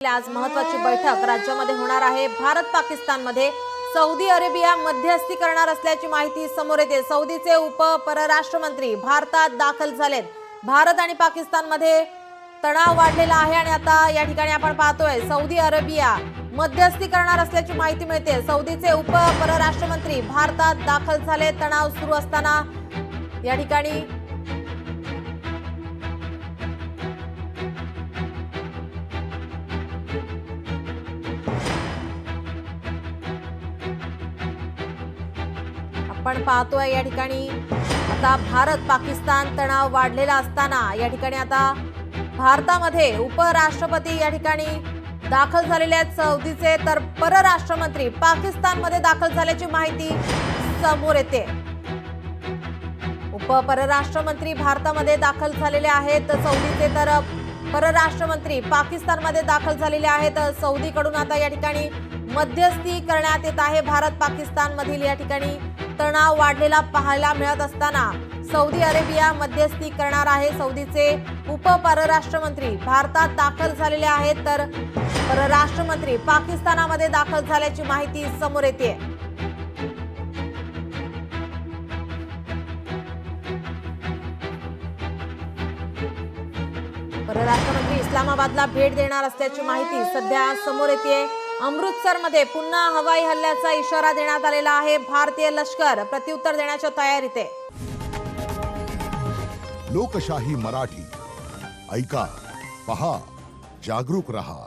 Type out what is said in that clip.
आज महत्त्वाची बैठक राज्यामध्ये होणार आहे। भारत पाकिस्तानमध्ये सौदी अरेबिया मध्यस्थी करणार असल्याची माहिती समोर येते। सौदीचे परराष्ट्रमंत्री भारतात दाखल झालेत। भारत आणि पाकिस्तानमध्ये तणाव वाढलेला आहे आणि आता या ठिकाणी आपण पाहतोय सौदी अरेबिया मध्यस्थी करणार असल्याची माहिती मिळते। सौदीचे परराष्ट्रमंत्री भारतात दाखल झाले। तणाव सुरू असताना या ठिकाणी आपण पाहतोय या ठिकाणी आता भारत पाकिस्तान तणाव वाढलेला असताना या ठिकाणी आता भारतामध्ये उपराष्ट्रपती या ठिकाणी दाखल झालेले आहेत। सौदीचे तर परराष्ट्रमंत्री पाकिस्तानमध्ये दाखल झाल्याची माहिती समोर येते। परराष्ट्रमंत्री भारतामध्ये दाखल झालेले आहेत। सौदीचे तर परराष्ट्रमंत्री पाकिस्तानमध्ये दाखल झालेले आहेत। सौदीकडून आता या ठिकाणी मध्यस्थी करण्यात येत आहे। भारत पाकिस्तान मधील या ठिकाणी तणाव वाढलेला पाहायला मिळत असताना सौदी अरेबिया मध्यस्थी करणार आहे। सौदीचे परराष्ट्रमंत्री भारतात दाखल झालेले आहेत तर परराष्ट्रमंत्री पाकिस्तानामध्ये दाखल झाल्याची माहिती समोर येते। परराष्ट्रमंत्री इस्लामाबादला भेट देणार असल्याची माहिती सध्या समोर येते। अमृतसरमध्ये पुन्हा हवाई हल्ल्याचा इशारा देण्यात आलेला आहे। भारतीय लष्कर प्रत्युत्तर देण्याच्या तयारीत आहे। लोकशाही मराठी ऐका, पहा, जागरूक रहा।